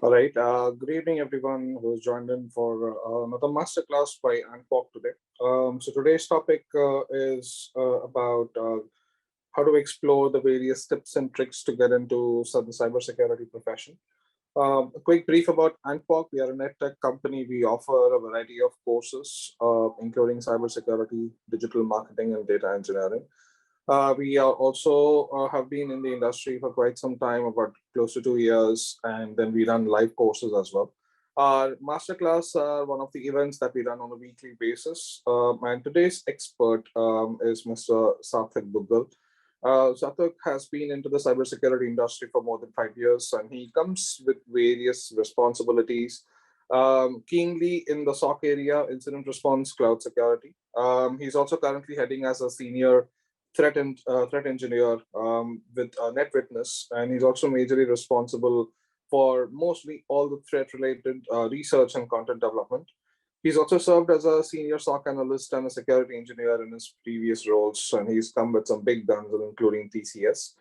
All right. Good evening, everyone who's joined in for another masterclass by AntWak today. So today's topic is about how to explore the various tips and tricks to get into the cybersecurity profession. A quick brief about AntWak. We are a net tech company. We offer a variety of courses, including cybersecurity, digital marketing, and data engineering. We are also have been in the industry for quite some time, about close to 2 years, and then we run live courses as well. Our masterclass are one of the events that we run on a weekly basis. And today's expert is Mr. Sarthak Duggal. Sarthak has been into the cybersecurity industry for more than 5 years, and he comes with various responsibilities. Keenly in the SOC area, incident response, cloud security. He's also currently heading as a senior threat engineer with NetWitness, and he's also majorly responsible for mostly all the threat related research and content development. He's also served as a senior SOC analyst and a security engineer in his previous roles, and he's come with some big guns, including TCS.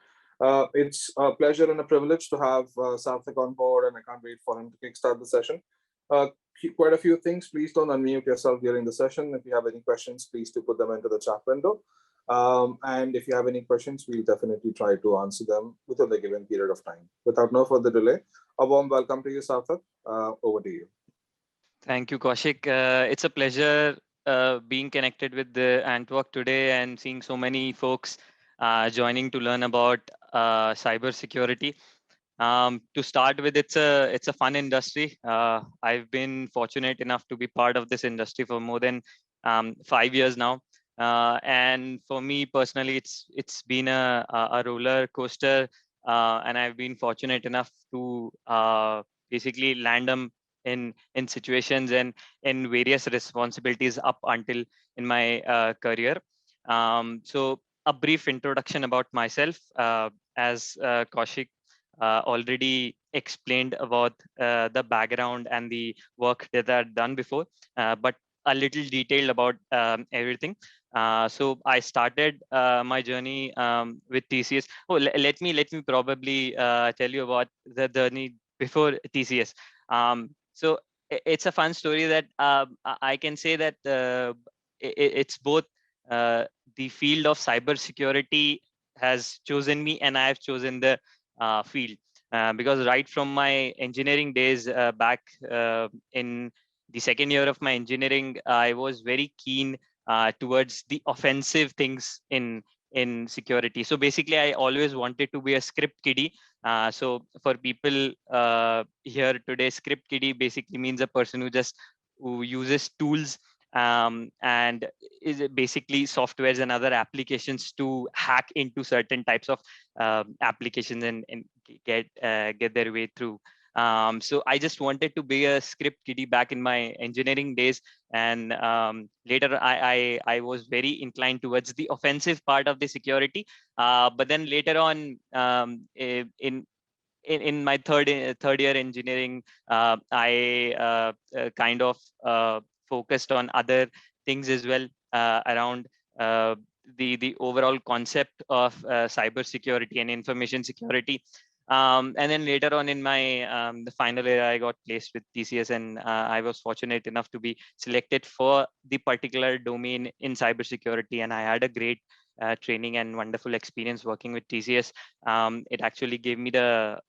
It's a pleasure and a privilege to have Sarthak on board, and I can't wait for him to kickstart the session. Uh, Quite a few things. Please don't unmute yourself during the session. If you have any questions, please do put them into the chat window. And if you have any questions, we'll definitely try to answer them within the given period of time. Without no further delay, a warm welcome to you, Sarthak. Over to you. Thank you, Kaushik. It's a pleasure being connected with the AntWak today and seeing so many folks joining to learn about cybersecurity. To start with, it's a fun industry. I've been fortunate enough to be part of this industry for more than 5 years now. And for me personally, it's been a roller coaster, and I've been fortunate enough to basically land in situations and in various responsibilities up until in my career. So a brief introduction about myself, as Kaushik already explained about the background and the work that I've done before, but a little detail about everything. So I started my journey with TCS. Oh, let me probably tell you about the journey before TCS. So it's a fun story that I can say that it's both the field of cybersecurity has chosen me, and I have chosen the field, because right from my engineering days back in the second year of my engineering, I was very keen towards the offensive things in security. So basically, I always wanted to be a script kiddie. So for people here today, script kiddie basically means a person who uses tools and is basically softwares and other applications to hack into certain types of applications and get their way through. So I just wanted to be a script kiddie back in my engineering days, and later I was very inclined towards the offensive part of the security. But then later on, in my third year engineering, I kind of focused on other things as well, around uh, the overall concept of cybersecurity and information security. And then later on in my the final year, I got placed with TCS, and I was fortunate enough to be selected for the particular domain in cybersecurity, and I had a great training and wonderful experience working with TCS. It actually gave me the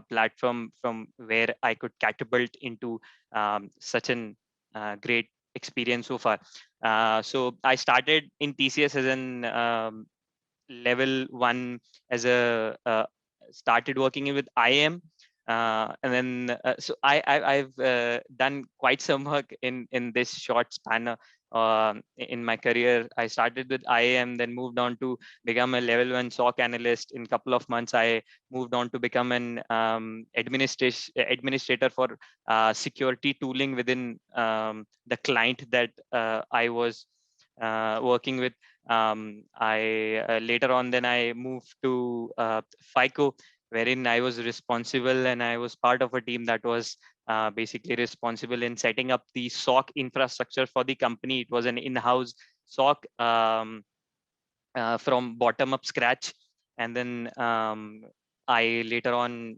platform from where I could catapult into such an great experience so far. So I started in TCS as an level one, as a started working with IAM, and then I've done quite some work in this short span in my career. I started with IAM, then moved on to become a level one SOC analyst. In a couple of months, I moved on to become an administrator for security tooling within the client that I was working with. I later on then I moved to FICO, wherein I was responsible and I was part of a team that was basically responsible in setting up the SOC infrastructure for the company. It was an in-house SOC, from bottom up scratch. And then I later on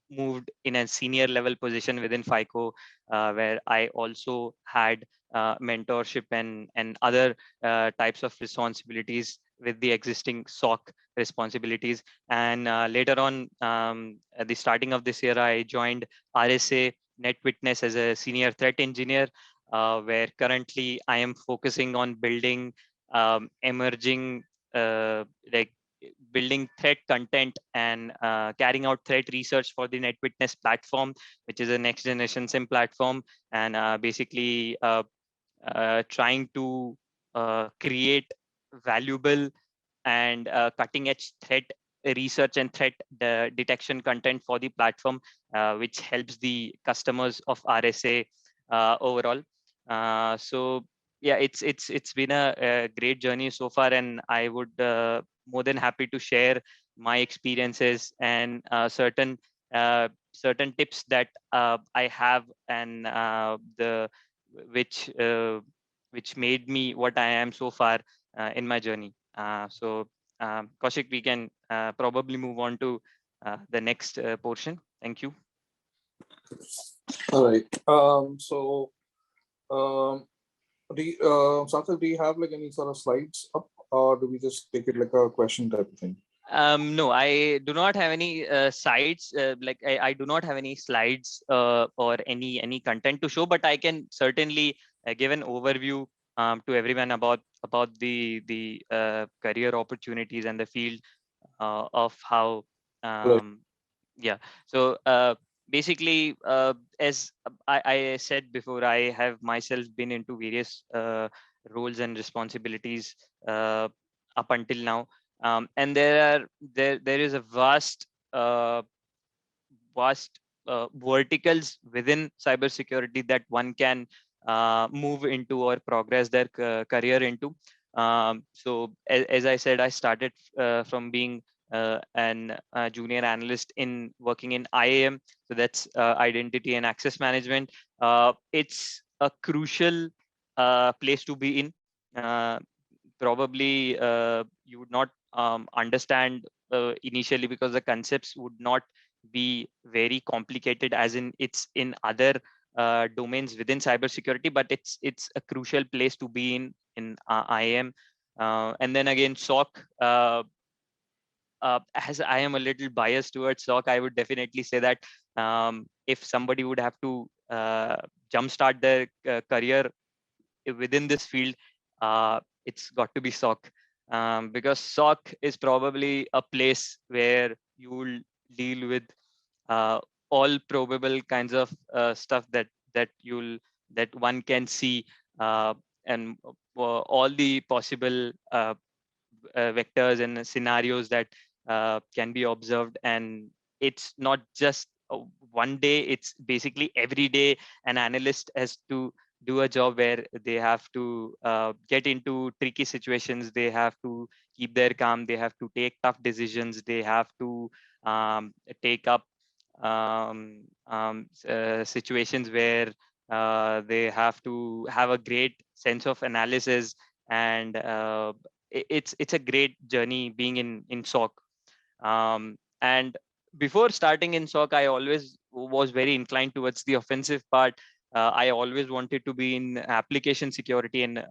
moved in a senior level position within FICO, where I also had mentorship and other types of responsibilities with the existing SOC responsibilities. And later on, at the starting of this year, I joined RSA NetWitness as a senior threat engineer, where currently I am focusing on building emerging like building threat content and carrying out threat research for the NetWitness platform, which is a next generation SIM platform, and basically trying to create valuable and cutting edge threat research and threat detection content for the platform, which helps the customers of RSA overall. So yeah, it's been a great journey so far, and I would more than happy to share my experiences and certain tips that I have, and the which uh, which made me what I am so far in my journey. Kaushik, we can probably move on to the next portion. Thank you. All right. Um, Sarthak, do you have like any sort of slides up, or do we just take it like a question type of thing? No, I do not have any sites. I do not have any slides or any content to show, but I can certainly give an overview to everyone about the career opportunities and the field of how Right. yeah. So basically, as I said before, I have myself been into various roles and responsibilities up until now, and there is a uh, vast verticals within cybersecurity that one can move into or progress their career into. So as I said, I started from being an junior analyst in working in IAM. So that's identity and access management. It's a crucial place to be in. Uh, Probably you would not understand initially, because the concepts would not be very complicated as in it's in other domains within cybersecurity, but it's a crucial place to be in IAM. And then again, SOC, as I am a little biased towards SOC, I would definitely say that if somebody would have to jumpstart their career within this field, it's got to be SOC, because SOC is probably a place where you will deal with uh, all probable kinds of stuff that one can see, and all the possible vectors and scenarios that can be observed. And it's not just one day, it's basically every day an analyst has to do a job where they have to get into tricky situations, they have to keep their calm, they have to take tough decisions, they have to take up situations where they have to have a great sense of analysis. And it's a great journey being in SOC. And before starting in SOC, I always was very inclined towards the offensive part. I always wanted to be in application security and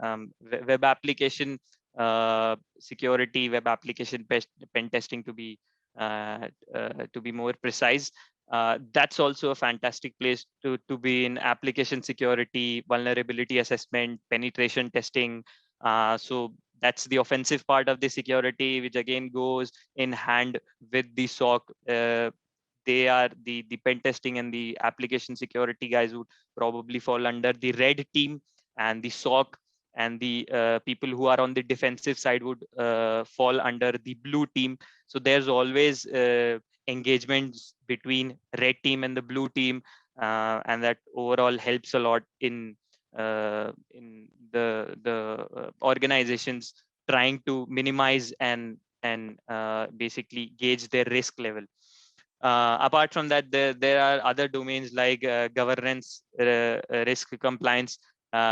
web application security, web application pen testing, to be more precise. That's also a fantastic place to be in: application security, vulnerability assessment, penetration testing. So that's the offensive part of the security, which again goes in hand with the SOC. They are the pen testing and the application security guys would probably fall under the red team, and the SOC and the people who are on the defensive side would fall under the blue team. So there's always engagements between red team and the blue team, and that overall helps a lot in the organizations trying to minimize and basically gauge their risk level. Apart from that, there are other domains like governance, risk compliance,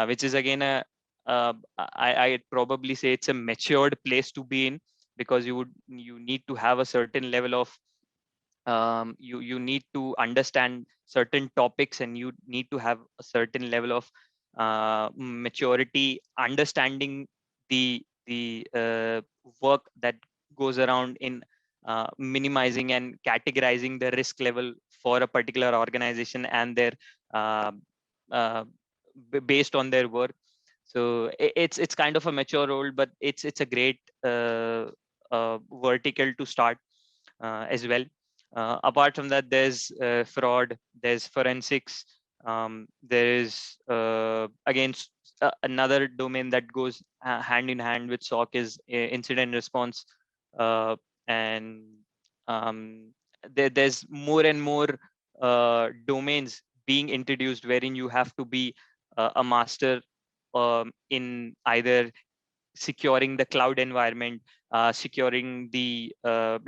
which is again I'd probably say it's a matured place to be in, because you need to have a certain level of you need to understand certain topics, and you need to have a certain level of maturity, understanding the work that goes around in minimizing and categorizing the risk level for a particular organization and their uh, uh, based on their work. So it's kind of a mature role, but it's a great vertical to start as well. Apart from that, there's fraud, there's forensics, there is again another domain that goes hand in hand with SOC is incident response, uh, and there's more and more domains being introduced wherein you have to be a master in either securing the cloud environment, securing the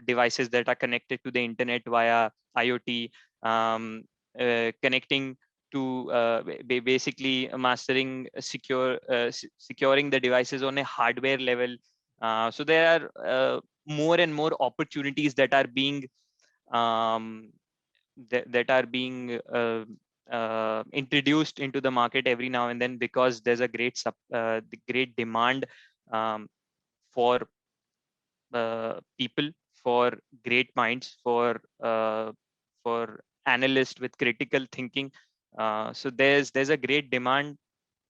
devices that are connected to the internet via IoT, connecting to basically mastering securing the devices on a hardware level. So there are more and more opportunities that are being um, that are being introduced into the market every now and then, because there's a the great demand um, for people, for great minds, for analysts with critical thinking. So there's a great demand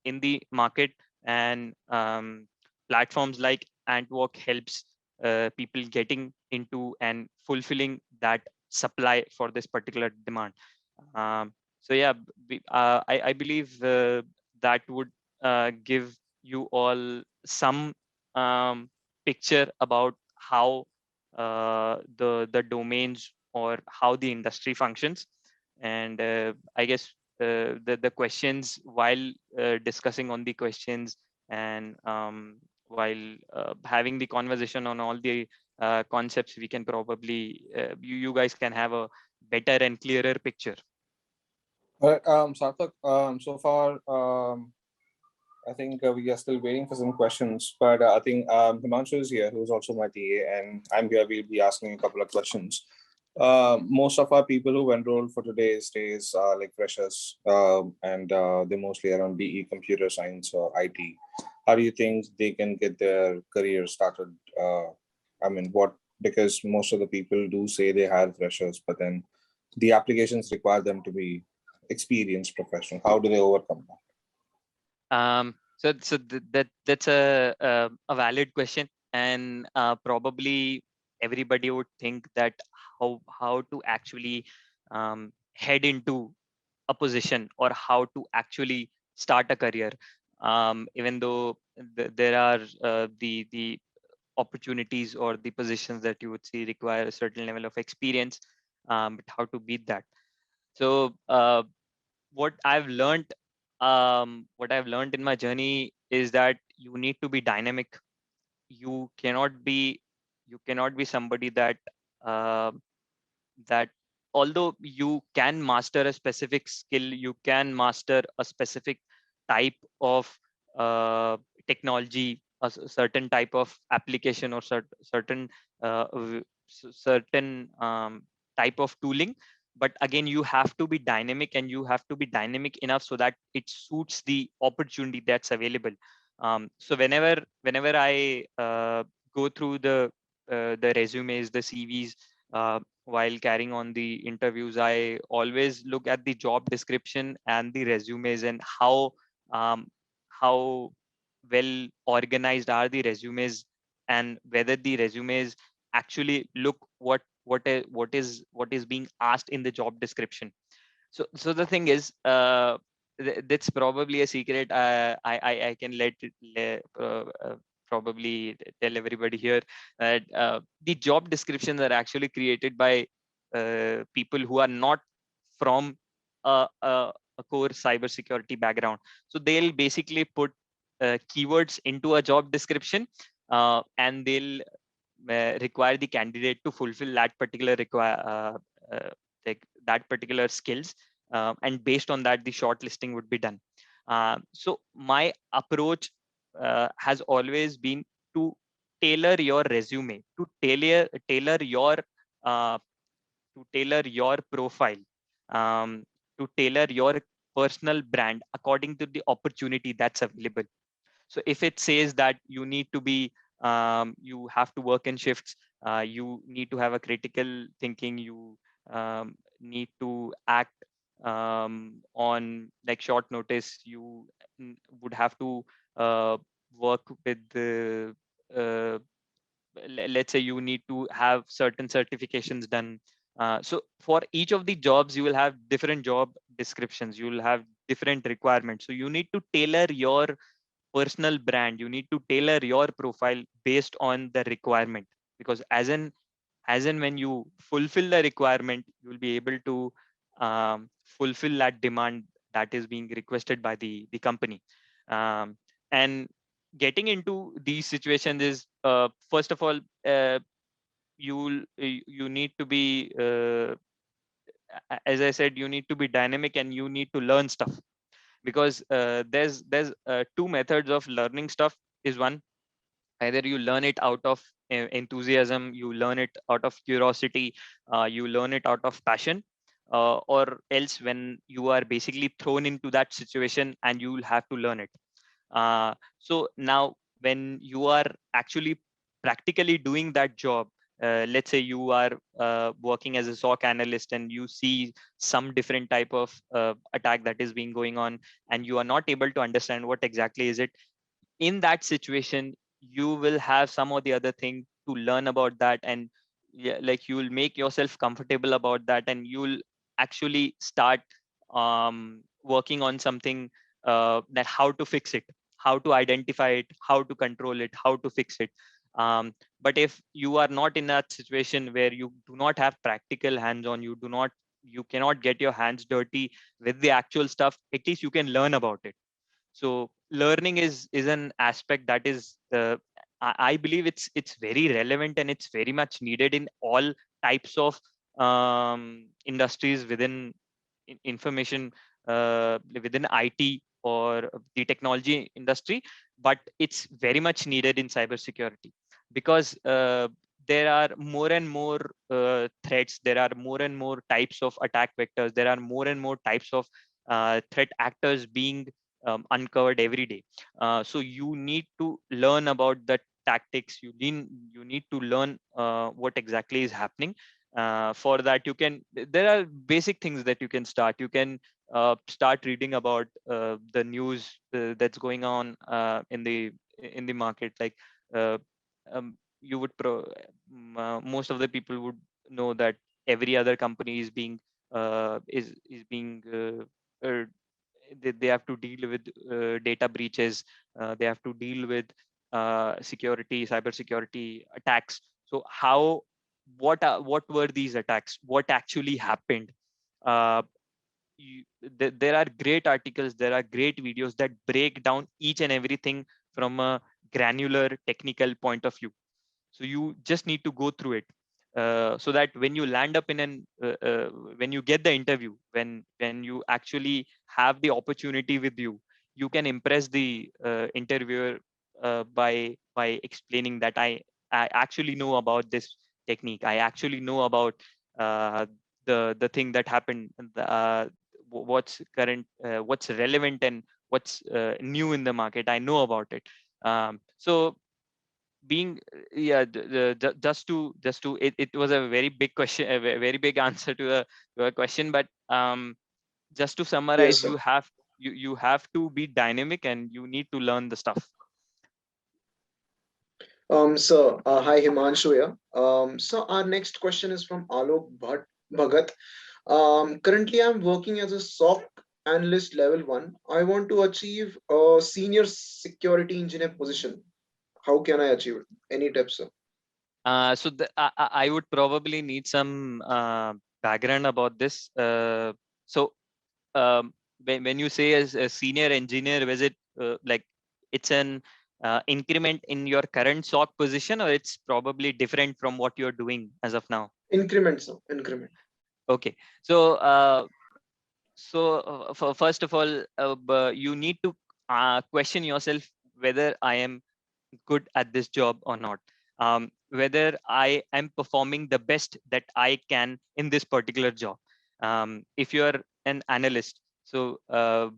in the market, and platforms like AntWak helps people getting into and fulfilling that supply for this particular demand. So yeah, I believe that would give you all some um, picture about how the domains or how the industry functions. And I guess the questions, while discussing on the questions, and while having the conversation on all the concepts, we can probably you guys can have a better and clearer picture. All right, Sarthak, so far, I think we are still waiting for some questions, but I think Himanshu is here, who's also my TA, and I'm here. We'll be asking a couple of questions. Most of our people who enrolled for today's days are like freshers, and they're mostly around BE, computer science, or IT. How do you think they can get their career started? I mean, what, because most of the people do say they hire freshers, but then the applications require them to be experienced professional. How do they overcome that? That's a valid question, and probably everybody would think that how to actually head into a position, or how to actually start a career. Even though there are the opportunities or the positions that you would see require a certain level of experience, but how to beat that? So what I've learned, what I've learned in my journey is that you need to be dynamic. You cannot be somebody uh, that although you can master a specific skill, you can master a specific type of technology, certain type of application, or certain type of tooling. But again, you have to be dynamic, and you have to be dynamic enough so that it suits the opportunity that's available. So whenever I go through the resumes, the CVs, while carrying on the interviews, I always look at the job description and the resumes, and how well organized are the resumes, and whether the resumes actually look what is being asked in the job description. So the thing is, that's probably a secret. I can probably tell everybody here that the job descriptions are actually created by people who are not from a core cybersecurity background. So they'll basically put keywords into a job description, and they'll require the candidate to fulfill that particular like that particular skills, and based on that the shortlisting would be done. So my approach has always been to tailor your resume, to tailor your uh, to tailor your profile, to tailor your personal brand according to the opportunity that's available. So if it says that you need to be, you have to work in shifts, you need to have a critical thinking, you need to act on like short notice, you would have to work with the, let's say you need to have certain certifications done. So for each of the jobs, you will have different job descriptions, you will have different requirements. So you need to tailor your personal brand, you need to tailor your profile based on the requirement, because as in when you fulfill the requirement, you will be able to fulfill that demand that is being requested by the company. And getting into these situations is, first of all, you need to be, as I said, you need to be dynamic and you need to learn stuff, because there's two methods of learning stuff. Is one, either you learn it out of enthusiasm, you learn it out of curiosity, you learn it out of passion, or else when you are basically thrown into that situation and you will have to learn it. So now when you are actually practically doing that job, let's say you are working as a SOC analyst and you see some different type of attack that is being going on, and you are not able to understand what exactly is it. In that situation, you will have some or the other thing to learn about that, and yeah, like you will make yourself comfortable about that, and you'll actually start working on something, that how to fix it, how to identify it, how to control it, how to fix it. But if you are not in that situation where you do not have practical hands on, you cannot get your hands dirty with the actual stuff, at least you can learn about it. So learning is an aspect that is, I believe it's very relevant and it's very much needed in all types of industries within information, within IT or the technology industry, but it's very much needed in cybersecurity, because there are more and more threats, there are more and more types of attack vectors, there are more and more types of threat actors being uncovered every day. So you need to learn about the tactics. You need to learn what exactly is happening. For that, there are basic things that you can start. You can start reading about the news that's going on in the market. Like, uh, you would most of the people would know that every other company is being they have to deal with data breaches, they have to deal with cyber security attacks. So what were these attacks, what actually happened? uh, there are great articles, there are great videos that break down each and everything from a granular technical point of view. So you just need to go through it, so that when you land up in an when you get the interview, when you actually have the opportunity with you, you can impress the interviewer by explaining that I actually know about this technique, I actually know about uh, the thing that happened, what's current, what's relevant, and what's new in the market, I know about it. So being yeah just to it was a very big question, a very big answer to a question, but just to Yes, summarize, sir. you have to be dynamic and you need to learn the stuff. So, hi Himanshu here. So our next question is from Alok Bhagat. Currently, I'm working as a SOC analyst level one. I want to achieve a senior security engineer position. How can I achieve it? Any tips, sir? I would probably need some background about this. So when you say as a senior engineer, was it like it's an increment in your current SOC position, or it's probably different from what you're doing as of now? Increment, sir. Increment. Okay, so first of all, you need to question yourself whether I am good at this job or not. whether I am performing the best that I can in this particular job. If you're an analyst, so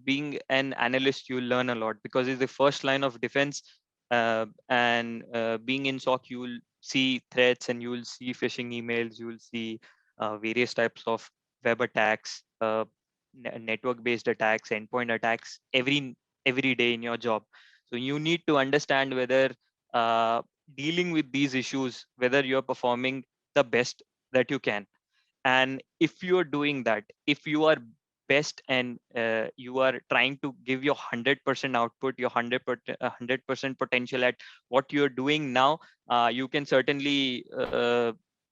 being an analyst, you learn a lot because it's the first line of defense. And being in SOC, you will see threats and you will see phishing emails, you will see various types of web attacks, network-based attacks, endpoint attacks every day in your job. So you need to understand whether uh, dealing with these issues, whether you're performing the best that you can. And if you're doing that, if you are best and you are trying to give your 100% output, your 100% potential at what you're doing now, you can certainly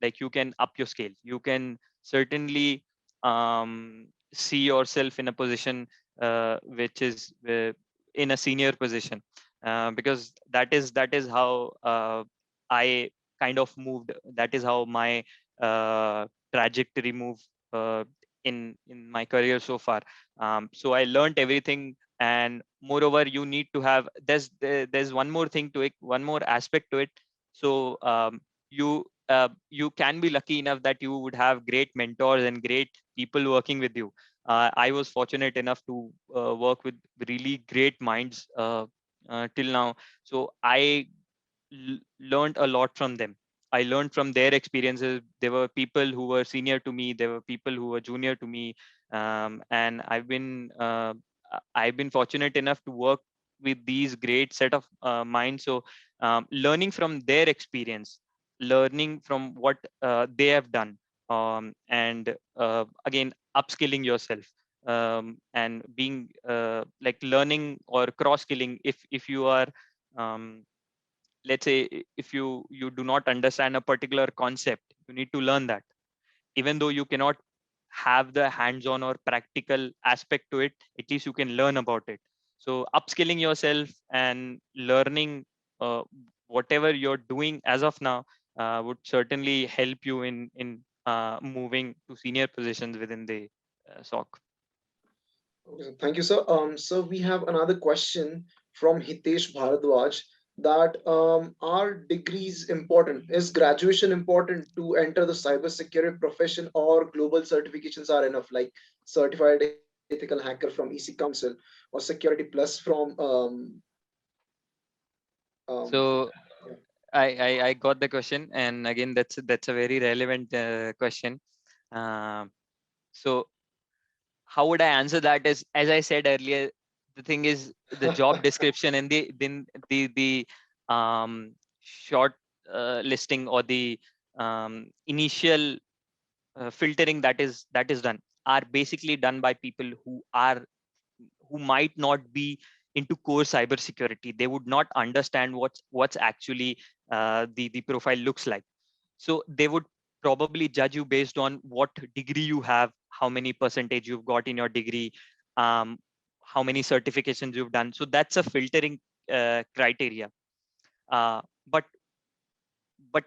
like you can up your scale. You can certainly see yourself in a position which is in a senior position, because that is how I kind of moved. That is how my trajectory move uh, in my career so far. So I learned everything, and moreover, you need to have there's one more thing to it, one more aspect to it. So you can be lucky enough that you would have great mentors and great people working with you. I was fortunate enough to work with really great minds till now. So I learned a lot from them. I learned from their experiences. There were people who were senior to me. There were people who were junior to me, and I've been fortunate enough to work with these great set of minds. So learning from their experience, learning from what they have done, and again upskilling yourself, and being like learning or cross skilling. If you are let's say if you do not understand a particular concept, you need to learn that, even though you cannot have the hands-on or practical aspect to it, at least you can learn about it. So upskilling yourself and learning uh, whatever you're doing as of now would certainly help you in moving to senior positions within the SOC. Okay, thank you, sir. So we have another question from Hitesh Bharadwaj that are degrees important? Is graduation important to enter the cybersecurity profession, or global certifications are enough, like certified ethical hacker from EC Council or Security Plus from um, So yeah. I got the question, and again that's a very relevant question. Um so how would I answer that? Is, as I said earlier, the thing is the job description and the short listing, or the initial filtering that is done, are basically done by people who might not be into core cybersecurity. They would not understand what's actually the profile looks like. So they would probably judge you based on what degree you have, how many percentage you've got in your degree, um, how many certifications you've done. So that's a filtering criteria. Uh, but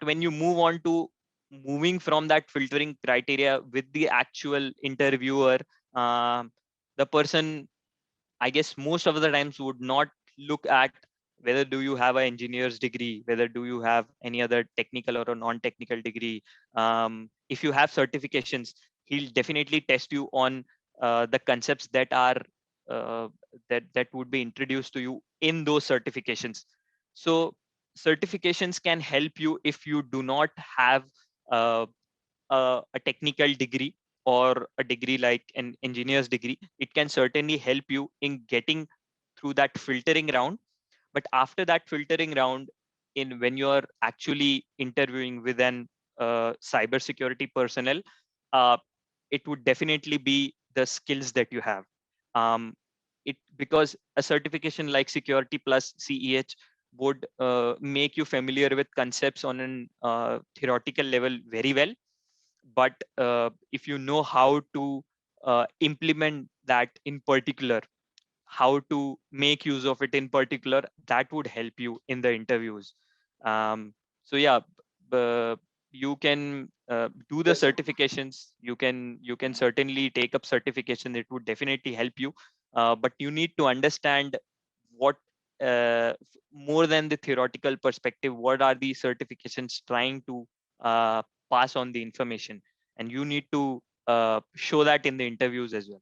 when you move on to moving from that filtering criteria with the actual interviewer, um, the person, I guess most of the times, would not look at whether do you have an engineer's degree, whether do you have any other technical or a non-technical degree. If you have certifications, he'll definitely test you on the concepts that are that would be introduced to you in those certifications. So certifications can help you if you do not have uh, a technical degree or a degree like an engineer's degree. It can certainly help you in getting through that filtering round. But after that filtering round, in when you're actually interviewing with an cybersecurity personnel, uh, it would definitely be the skills that you have. Um, because a certification like Security Plus CEH would make you familiar with concepts on an theoretical level very well. But if you know how to implement that in particular, how to make use of it in particular, that would help you in the interviews. So yeah, you can do the Yes, sir. certifications. You can certainly take up certification. It would definitely help you, but you need to understand what more than the theoretical perspective, what are the certifications trying to pass on the information, and you need to show that in the interviews as well.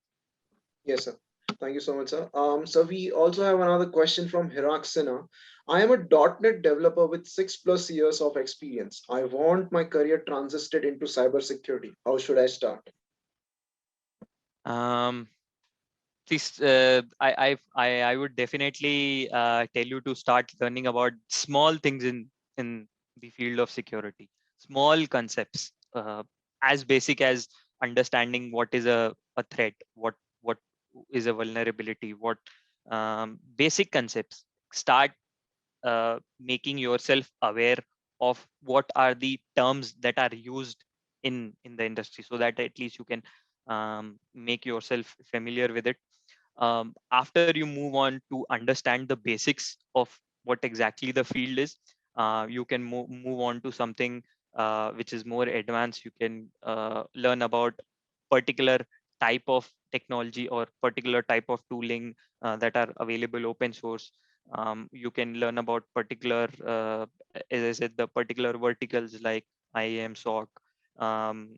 Yes, sir. Thank you so much, sir. So we also have another question from Hirak Sinha. I am a .NET developer with 6+ years of experience. I want my career transited into cybersecurity. How should I start? um, Please, I would definitely tell you to start learning about small things in the field of security, small concepts, as basic as understanding what is a threat, what is a vulnerability, what basic concepts. Start making yourself aware of what are the terms that are used in the industry, so that at least you can make yourself familiar with it. After you move on to understand the basics of what exactly the field is, you can move on to something which is more advanced. You can learn about particular type of technology or particular type of tooling that are available open source. You can learn about particular, as I said, the particular verticals like IAM, SOC, um,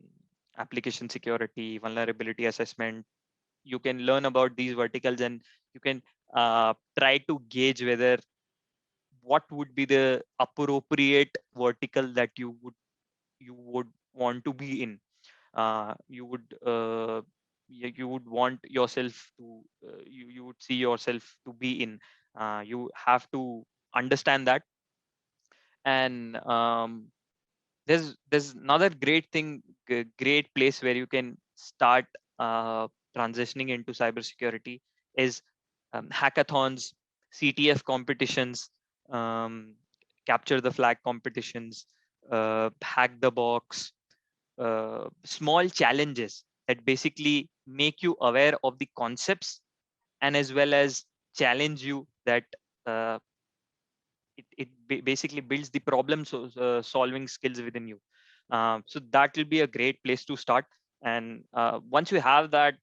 application security, vulnerability assessment. You can learn about these verticals, and you can try to gauge whether what would be the appropriate vertical that you would want to be in. You would you would want yourself to you would see yourself to be in. You have to understand that. And there's another great thing, great place where you can start transitioning into cybersecurity is hackathons, CTF competitions, um, capture the flag competitions, hack the box, small challenges that basically make you aware of the concepts, and as well as challenge you that uh, basically builds the solving skills within you. So that will be a great place to start. And once you have that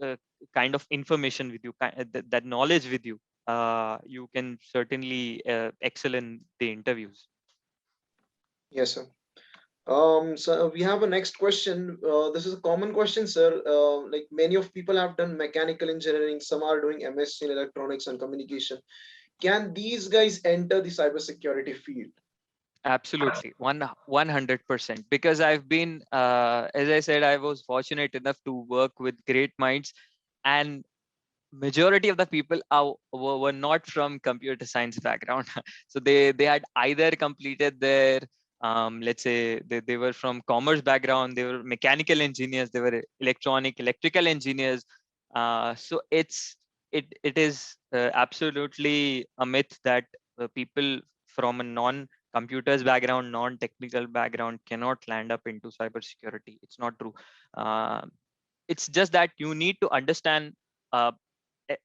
uh, kind of information with you, that knowledge with you, you can certainly excel in the interviews. Yes, sir. So we have a next question. This is a common question, sir. Like many of people have done mechanical engineering, some are doing MSc in electronics and communication. Can these guys enter the cybersecurity field? Absolutely, 100%. Because I've been, as I said, I was fortunate enough to work with great minds, and majority of the people were not from computer science background. So they had either completed their let's say they were from commerce background, they were mechanical engineers, they were electrical engineers. So it is absolutely a myth that people from a non computers background, non technical background cannot land up into cybersecurity. It's not true. uh, it's just that you need to understand, uh,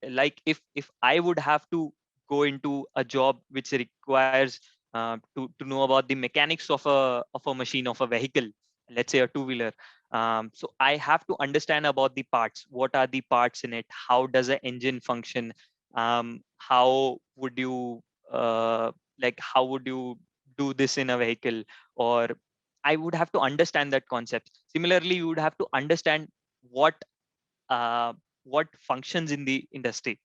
like if I would have to go into a job which requires to know about the mechanics of a machine, of a vehicle, let's say a two-wheeler. So I have to understand about the parts. What are the parts in it? How does an engine function? How would you how would you do this in a vehicle? Or I would have to understand that concept. Similarly, you would have to understand what uh, what functions in the industry,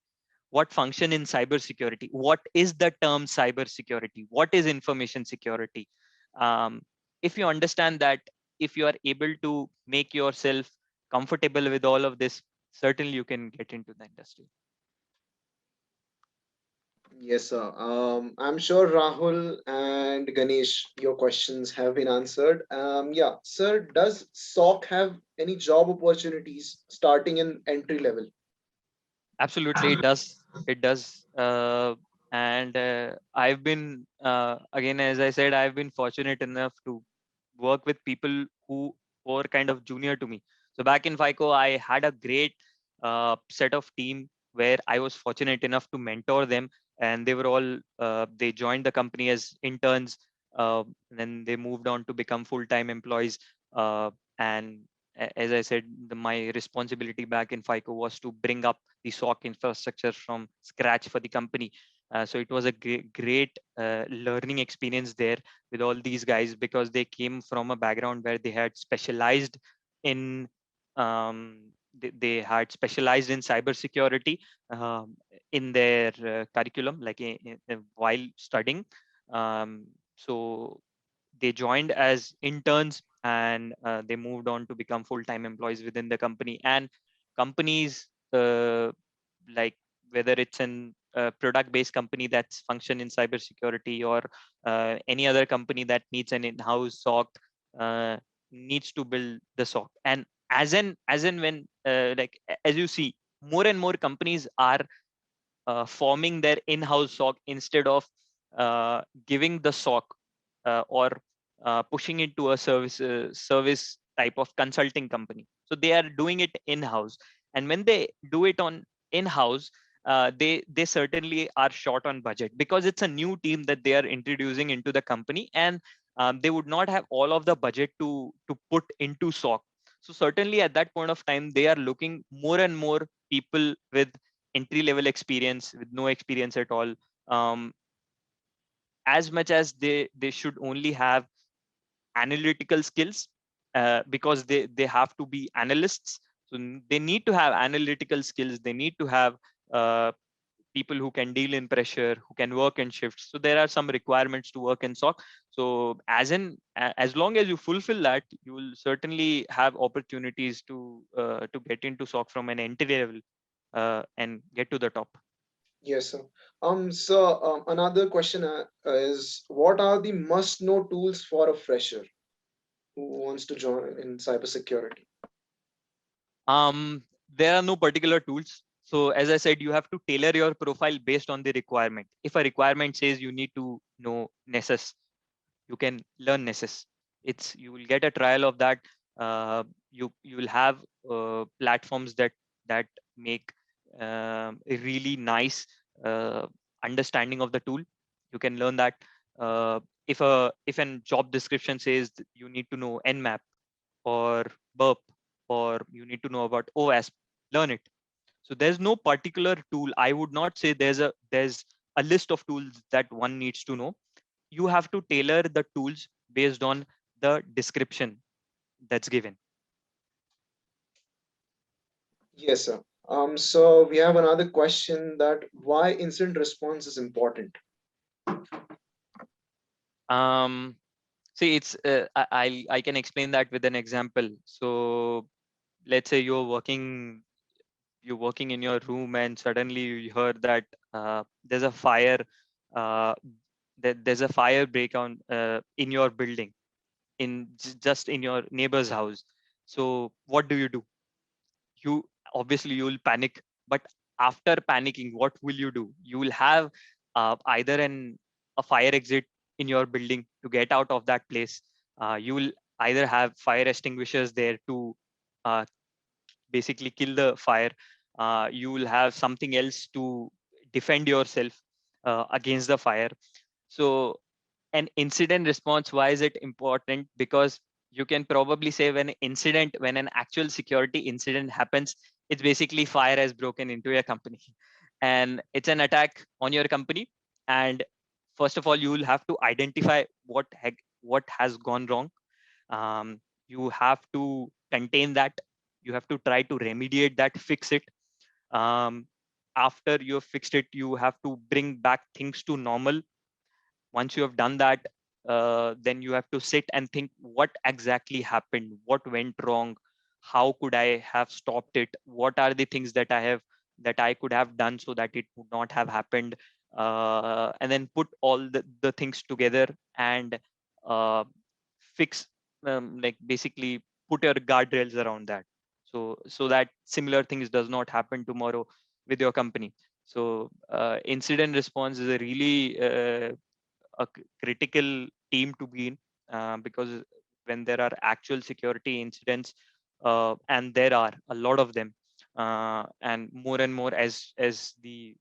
what function in cybersecurity, what is the term cybersecurity, what is information security. um, if you understand that, if you are able to make yourself comfortable with all of this, certainly you can get into the industry. Yes, sir. I'm sure Rahul and Ganesh, your questions have been answered. Yeah, sir, does SOC have any job opportunities starting in entry level? Absolutely, it does. It does. And I've been, again, as I said, I've been fortunate enough to work with people who were kind of junior to me. So back in FICO, I had a great set of team where I was fortunate enough to mentor them, and they were all they joined the company as interns, and then they moved on to become full-time employees. And as I said, my responsibility back in FICO was to bring up the SOC infrastructure from scratch for the company. So it was a great learning experience there with all these guys, because they came from a background where they had specialized in they had specialized in cybersecurity in their curriculum, like while studying. Um, so they joined as interns, and they moved on to become full-time employees within the company. And companies like, whether it's an product-based company that's function in cybersecurity, or any other company that needs an in-house SOC, uh, needs to build the SOC. And as in when as you see, more and more companies are forming their in-house SOC instead of giving the SOC or pushing it to a service type of consulting company. So they are doing it in-house, and when they do it on in-house, they certainly are short on budget, because it's a new team that they are introducing into the company, and they would not have all of the budget to put into SOC. So certainly at that point of time, they are looking more and more people with entry level experience, with no experience at all. um, as much as they should only have analytical skills, because they have to be analysts. So they need to have analytical skills, they need to have uh, people who can deal in pressure, who can work in shifts. So there are some requirements to work in SOC. So as long as you fulfill that, you will certainly have opportunities to get into SOC from an entry level, and get to the top. Yes, sir. Another question is, what are the must-know tools for a fresher who wants to join in cybersecurity? Um, there are no particular tools. So as I said, you have to tailor your profile based on the requirement. If a requirement says you need to know Nessus, you can learn Nessus. It's, you will get a trial of that. You will have platforms that make a really nice uh, understanding of the tool. You can learn that. If an job description says that you need to know Nmap or burp, or you need to know about OWASP, learn it. So there's no particular tool. I would not say there's a list of tools that one needs to know. You have to tailor the tools based on the description that's given. Yes, sir. So we have another question, that why incident response is important. Um, See, it's I can explain that with an example. So let's say you're working in your room, and suddenly you heard that there's a fire, uh, that there's a fire break on in your building, just in your neighbor's house. So what do? You obviously you will panic, but after panicking, what will you do? You will have either a fire exit in your building to get out of that place. You will either have fire extinguishers there to uh, basically kill the fire. You will have something else to defend yourself against the fire. So an incident response, why is it important? Because you can probably say, when an actual security incident happens, it's basically fire has broken into your company and it's an attack on your company. And first of all, you will have to identify what has gone wrong. You have to contain that. You have to try to remediate that, fix it. um, After you have fixed it, you have to bring back things to normal. Once you have done that, then you have to sit and think what exactly happened, what went wrong, how could I have stopped it, what are the things that I could have done so that it would not have happened. And then put all the things together and uh, fix, like basically put your guardrails around that, so that similar things does not happen tomorrow with your company. So incident response is a really critical team to be in, because when there are actual security incidents, and there are a lot of them, and more as the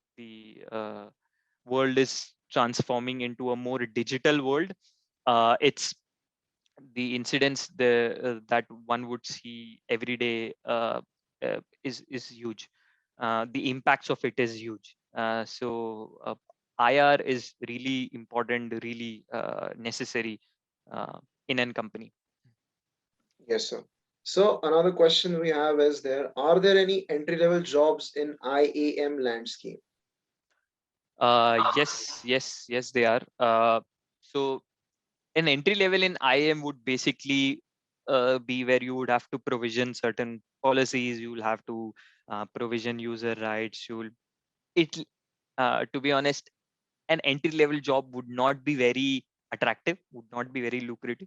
world is transforming into a more digital world, it's the incidents that one would see every day is huge. The impacts of it is huge. So IR is really important, really necessary in a company. Yes, sir. So another question we have is there, are there any entry-level jobs in IAM landscape? Yes, they are. So an entry level in IAM would basically be where you would have to provision certain policies. You will have to provision user rights. It to be honest, an entry level job would not be very attractive, would not be very lucrative,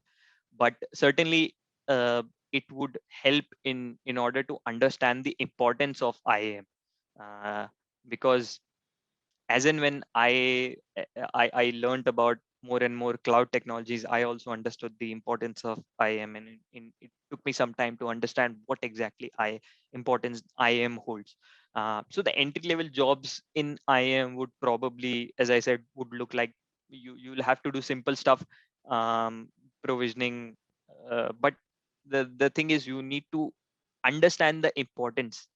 but certainly it would help in order to understand the importance of IAM, because as in when I learned about more and more cloud technologies, I also understood the importance of IAM, and it took me some time to understand what exactly I importance IAM holds. So the entry level jobs in IAM would probably, as I said, would look like you'll have to do simple stuff, provisioning, but the thing is you need to understand the importance.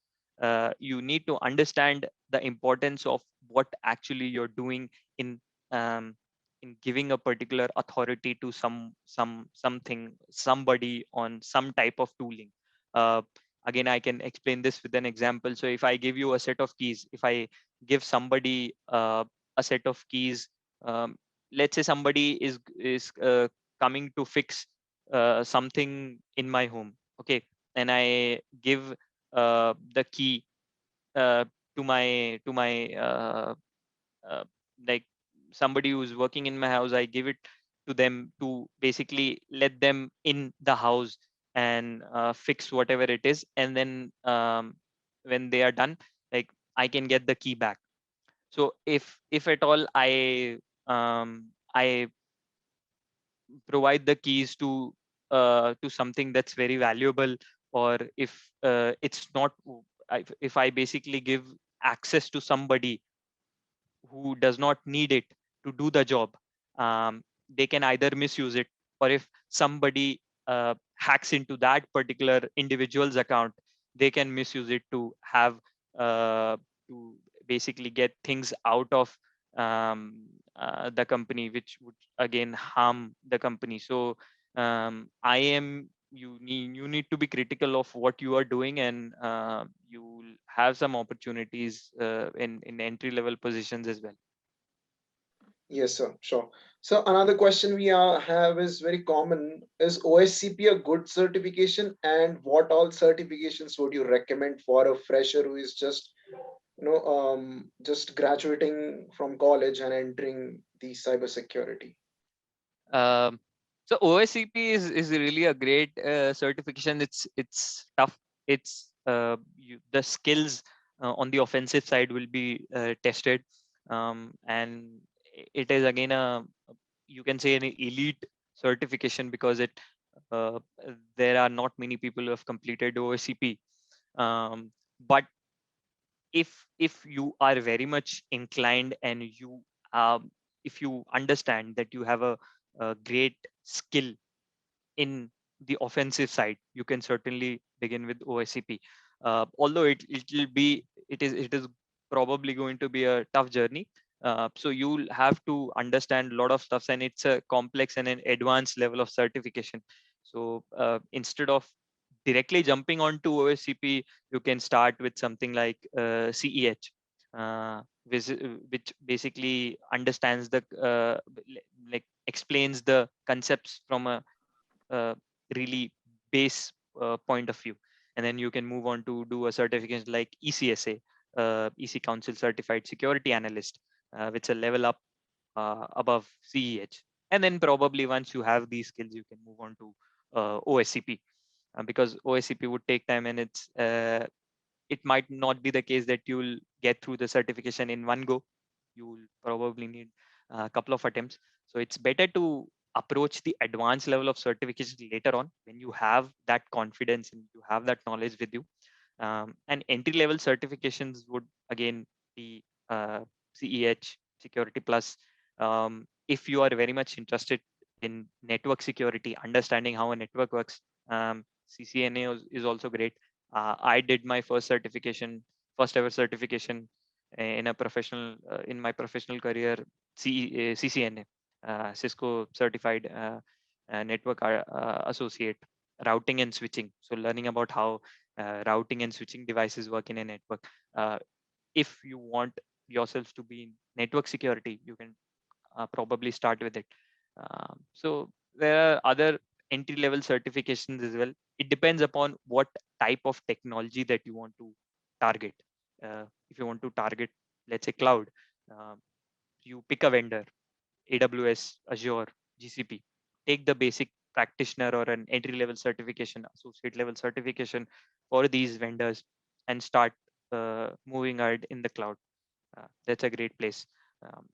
You need to understand the importance of what actually you're doing in um, in giving a particular authority to something, somebody on some type of tooling. uh, Again, I can explain this with an example. So if I give you a set of keys, if I give somebody a set of keys, um, let's say somebody is coming to fix something in my home, okay, and I give the key uh, to my uh, like somebody who's working in my house. I give it to them to basically let them in the house and fix whatever it is, and then when they are done, like I can get the key back. So if at all I provide the keys to something that's very valuable, or if it's not, if I basically give access to somebody who does not need it to do the job, they can either misuse it, or if somebody hacks into that particular individual's account, they can misuse it to have to basically get things out of the company, which would again harm the company. So you need to be critical of what you are doing, and you'll have some opportunities in entry level positions as well. Yes, sir. Sure. So another question we have is very common. Is OSCP a good certification, and what all certifications would you recommend for a fresher who is just just graduating from college and entering the cybersecurity? Um, so OSCP is really a great certification. It's tough. The skills on the offensive side will be tested, and it is again a, you can say, an elite certification, because it uh, there are not many people who have completed OSCP. But if you are very much inclined, and um, if you understand that you have a great skill in the offensive side, you can certainly begin with OSCP. Although it is probably going to be a tough journey. So you'll have to understand a lot of stuff, and it's a complex and an advanced level of certification. So instead of directly jumping onto OSCP, you can start with something like CEH, which basically understands like explains the concepts from a really base point of view. And then you can move on to do a certification like ECSA, EC Council Certified Security Analyst, which is a level up above CEH. And then probably once you have these skills, you can move on to OSCP, because OSCP would take time, and it might not be the case that you'll get through the certification in one go. You'll probably need a couple of attempts. So it's better to approach the advanced level of certification later on, when you have that confidence and you have that knowledge with you. And entry level certifications would again be CEH, Security Plus. If you are very much interested in network security, understanding how a network works, CCNA is also great. I did my first ever certification in a professional in my professional career, CCNA, Cisco certified network associate, routing and switching. So learning about how routing and switching devices work in a network. If you want yourselves to be in network security, you can probably start with it. So there are other entry level certifications as well. It depends upon what type of technology that you want to target. If you want to target, let's say, cloud, uh, you pick a vendor, AWS, Azure, GCP. Take the basic practitioner or an entry level certification, associate level certification for these vendors, and start moving ahead in the cloud. That's a great place.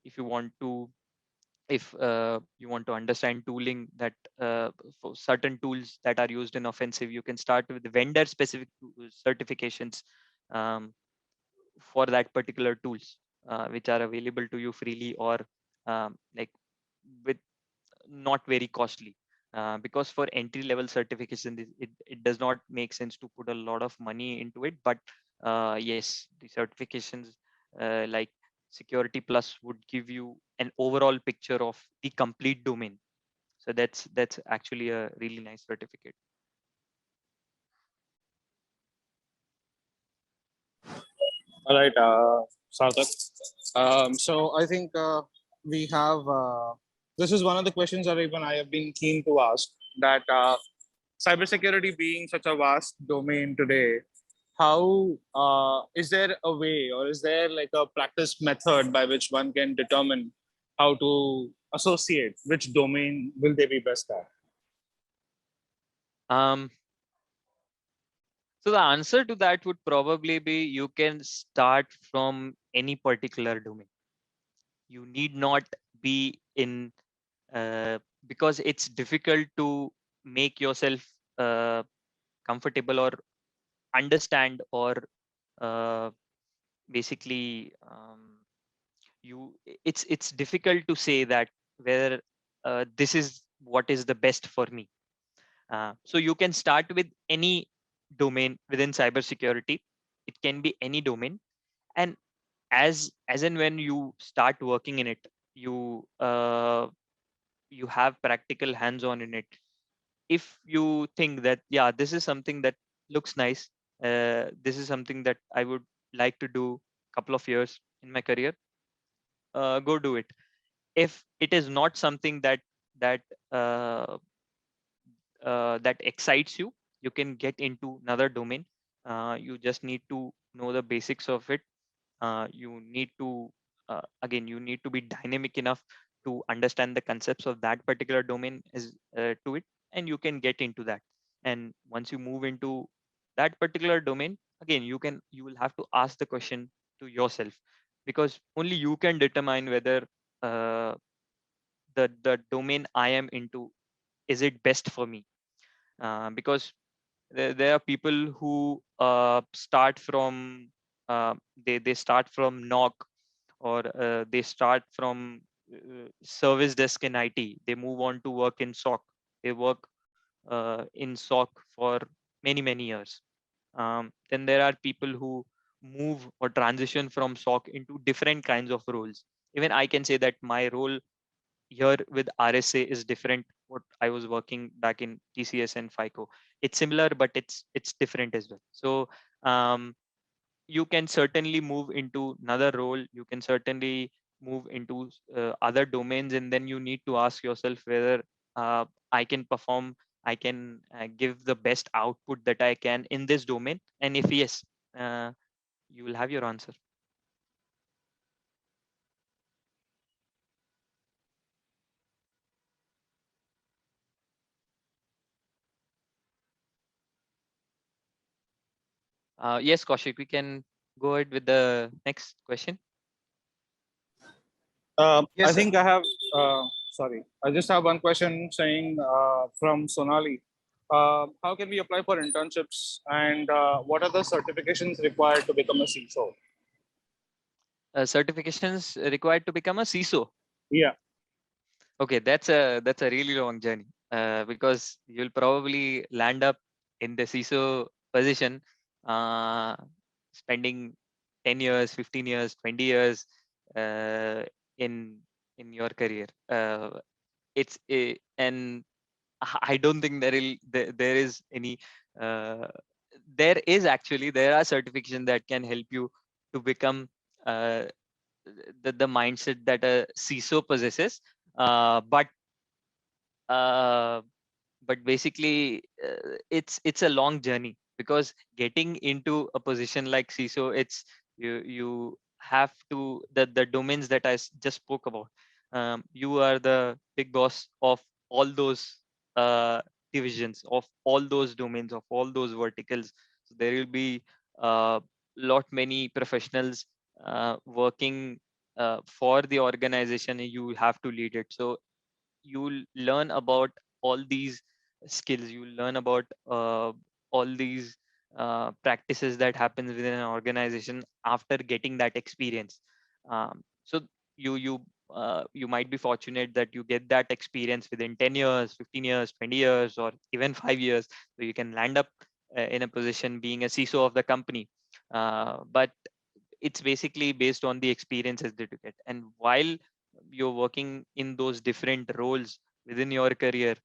If you want to, if you want to understand tooling, that for certain tools that are used in offensive, you can start with the vendor specific certifications for that particular tools, which are available to you freely, or like with not very costly. Because for entry level certification, it does not make sense to put a lot of money into it. But yes, the certifications like Security Plus would give you an overall picture of the complete domain. So that's actually a really nice certificate. All right, Sarthak. So I think we have. This is one of the questions that even I have been keen to ask. That cybersecurity being such a vast domain today, how is there a way, or is there like a practice method by which one can determine how to associate which domain will they be best at? Um, so the answer to that would probably be, you can start from any particular domain. You need not be in because it's difficult to make yourself comfortable or understand, or uh, basically it's difficult to say that whether this is what is the best for me. So you can start with any domain within cybersecurity. It can be any domain, and as and when you start working in it, you have practical hands-on in it. If you think that, yeah, this is something that looks nice, this is something that I would like to do couple of years in my career, go do it. If it is not something that uh, that excites you, you can get into another domain. You just need to know the basics of it. You need to again, you need to be dynamic enough to understand the concepts of that particular domain is to it, and you can get into that. And once you move into that particular domain, again, you will have to ask the question to yourself, because only you can determine whether uh, the domain I am into, is it best for me. Because there are people who start from they start from NOC, or they start from service desk in IT. They move on to work in SOC. They work in SOC for many years. Then there are people who move or transition from SOC into different kinds of roles. Even I can say that my role here with RSA is different what I was working back in TCS and FICO. It's similar, but it's different as well. So you can certainly move into another role. You can certainly move into other domains, and then you need to ask yourself whether I can perform, I can give the best output that I can in this domain. And if yes, uh, you will have your answer. Yes, Kaushik, we can go ahead with the next question. I Yes, sir. think I have, sorry, I just have one question saying from Sonali. How can we apply for internships, and what are the certifications required to become a CISO? Certifications required to become a CISO. Yeah. Okay, that's a really long journey, because you'll probably land up in the CISO position, uh, spending 10 years, 15 years, 20 years in your career. It's a, and I don't think there is any. Uh, there is actually there are certifications that can help you to become uh, the mindset that a CISO possesses. But uh, basically it's a long journey, because getting into a position like CISO, it's you have to the domains that just spoke about. You are the big boss of all those uh, divisions, of all those domains, of all those verticals. So there will be lot many professionals working for the organization, and you have to lead it. So you'll learn about all these skills, you'll learn about all these practices that happens within an organization after getting that experience. So you might be fortunate that you get that experience within 10 years, 15 years, 20 years, or even 5 years, so you can land up in a position being a CISO of the company. But it's basically based on the experiences that you get. And while you're working in those different roles within your career,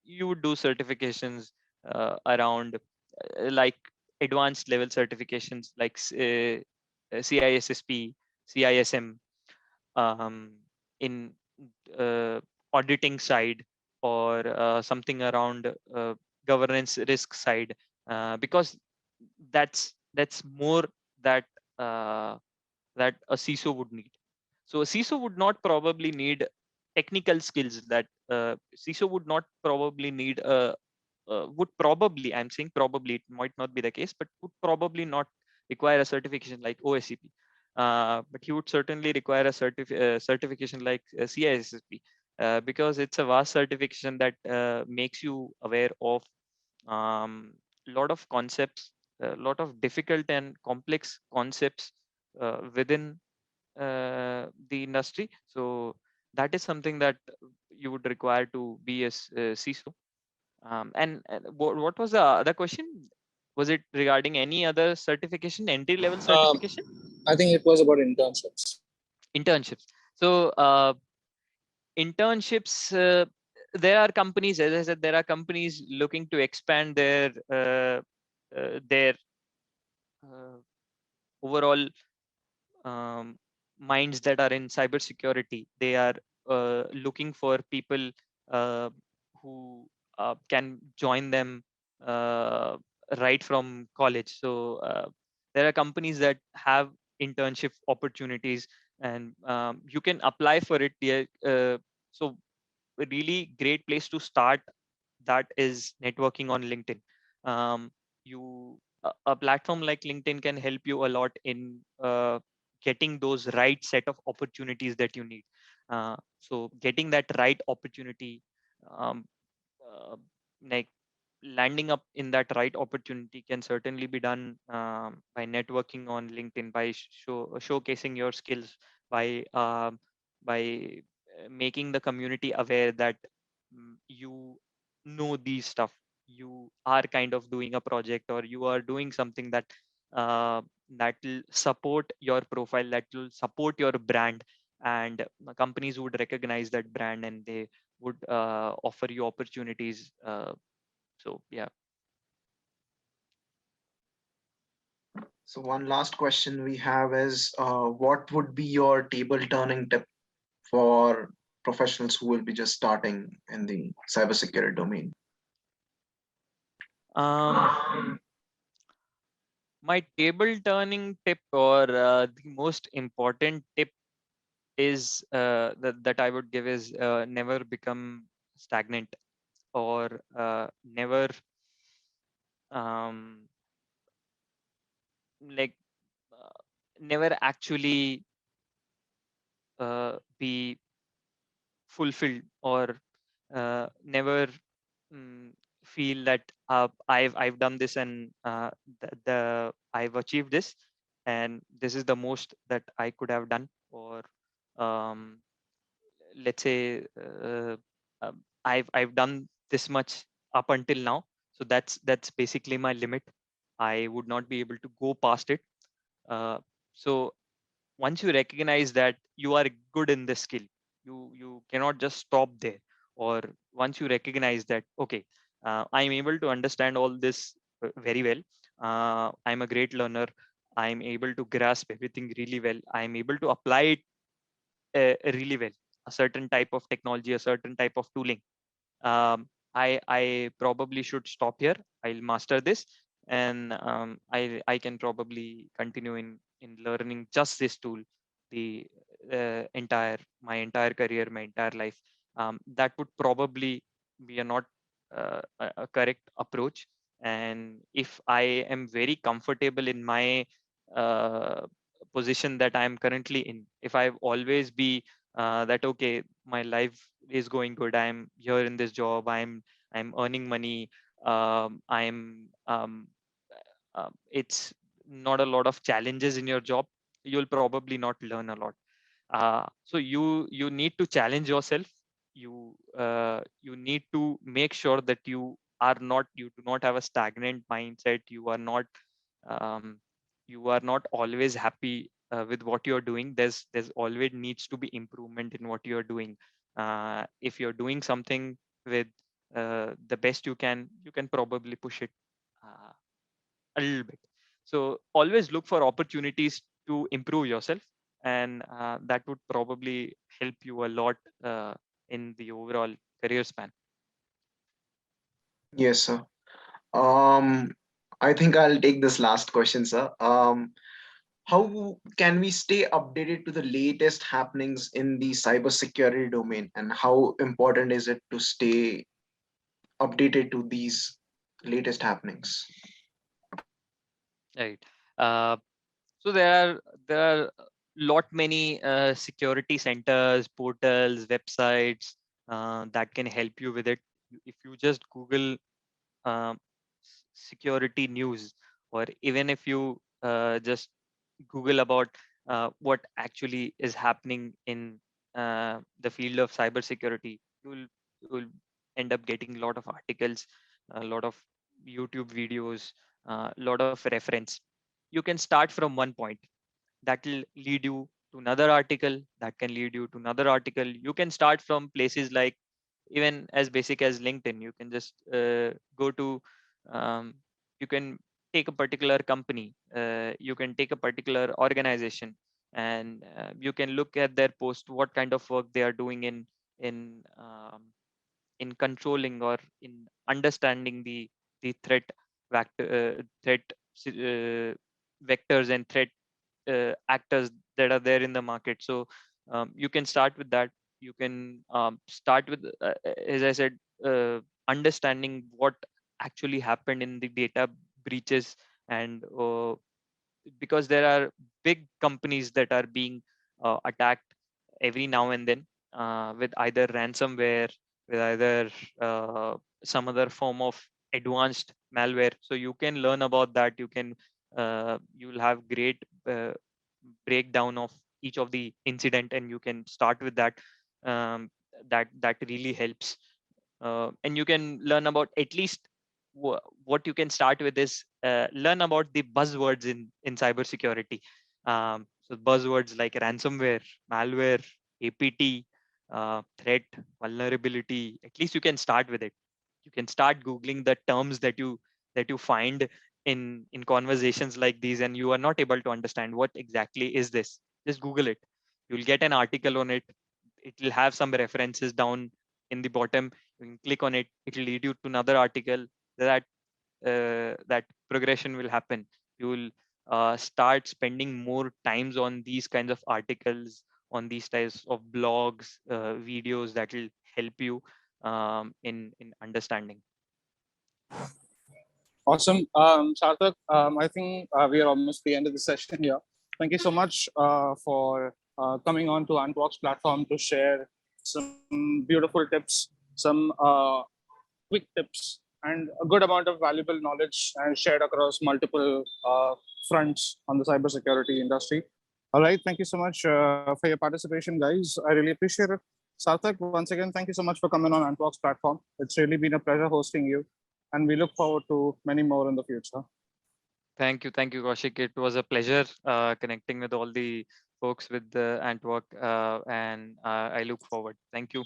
you would do certifications around like advanced level certifications like CISSP, CISM, um, in uh, auditing side, or something around governance risk side, because that's more that uh, that a CISO would need. So a CISO would not probably need technical skills that CISO would not probably need would probably, I'm saying probably, it might not be the case, but would probably not require a certification like OSCP. But he would certainly require a certification like CISSP, because it's a vast certification that makes you aware of lot of concepts, a lot of difficult and complex concepts within the industry. So that is something that you would require to be a CISO. And what was the other question? Was it regarding any other certification, entry level Um, certification? I think it was about internships. Internships. So internships, there are companies, as I said, there are companies looking to expand their overall um, minds that are in cybersecurity. They are looking for people uh, who can join them uh, right from college. So there are companies that have internship opportunities, and you can apply for it. Yeah, so a really great place to start that is networking on LinkedIn. A platform like LinkedIn can help you a lot in getting those right set of opportunities that you need. So getting that right opportunity, um, uh, like landing up in that right opportunity, can certainly be done by networking on LinkedIn, by showcasing your skills, by making the community aware that you know these stuff, you are kind of doing a project, or you are doing something uh, that will support your profile, that will support your brand, and companies would recognize that brand, and they would offer you opportunities. So yeah. So one last question we have is, what would be your table turning tip for professionals who will be just starting in the cybersecurity domain? um my table turning tip, or the most important tip is that I would give is never become stagnant, or never um like never actually be fulfilled, or never feel that I've done this, and I've achieved this, and this is the most that I could have done, or um, let's say I've done this much up until now, so that's basically my limit. I would not be able to go past it. So once you recognize that you are good in this skill, you cannot just stop there. Or once you recognize that, okay, I'm able to understand all this very well. I'm a great learner. I'm able to grasp everything really well. I'm able to apply it really well. A certain type of technology, a certain type of tooling. I probably should stop here. I'll master this, and I can probably continue in learning just this tool the entire my entire career, my entire life. That would probably be a not a correct approach. And if I am very comfortable in my uh, position that I am currently in, if I always be that okay, my life is going good, I'm here in this job, I'm earning money, I'm it's not a lot of challenges in your job, you'll probably not learn a lot. So you need to challenge yourself. You need to make sure that you do not have a stagnant mindset. Um, you are not always happy with what you're doing. There's always needs to be improvement in what you're doing. If you're doing something with the best you can probably push it uh, a little bit. So always look for opportunities to improve yourself, and that would probably help you a lot in the overall career span. Yes, sir. Um, I think I'll take this last question, sir. How can we stay updated to the latest happenings in the cybersecurity domain, and how important is it to stay updated to these latest happenings? Right. Uh, so there are lot many security centers, portals, websites that can help you with it. If you just Google security news, or even if you just Google about what actually is happening in the field of cybersecurity, you'll end up getting a lot of articles, a lot of YouTube videos, a lot of reference. You can start from one point that will lead you to another article that can lead you to another article. You can start from places like even as basic as LinkedIn. You can just go to um, you can take a particular company, you can take a particular organization, and you can look at their post, what kind of work they are doing in in controlling or in understanding the threat vectors and threat actors that are there in the market. So you can start with that. You can start with, as I said, understanding what actually happened in the data breaches, and because there are big companies that are being attacked every now and then with either ransomware, with either uh, some other form of advanced malware. So you can learn about that. You'll have great breakdown of each of the incident, and you can start with that. That really helps. And you can learn about at least what you can start with is learn about the buzzwords in cybersecurity. So buzzwords like ransomware, malware, APT, threat, vulnerability. At least you can start with it. You can start googling the terms that you find in conversations like these, and you are not able to understand what exactly is this. Just Google it. You'll get an article on it. It will have some references down in the bottom. You can click on it. It will lead you to another article. That progression will happen. You will start spending more times on these kinds of articles, on these types of blogs, videos that will help you in understanding. Awesome. Sarthak, I think we are almost the end of the session here. Thank you so much for coming on to AntWak's platform to share some beautiful tips, some quick tips, and a good amount of valuable knowledge and shared across multiple fronts on the cybersecurity industry. All right. Thank you so much for your participation, guys. I really appreciate it. Sarthak, once again, thank you so much for coming on AntWak's platform. It's really been a pleasure hosting you, and we look forward to many more in the future. Thank you, Kaushik. It was a pleasure connecting with all the folks with the AntWak, and I look forward. Thank you.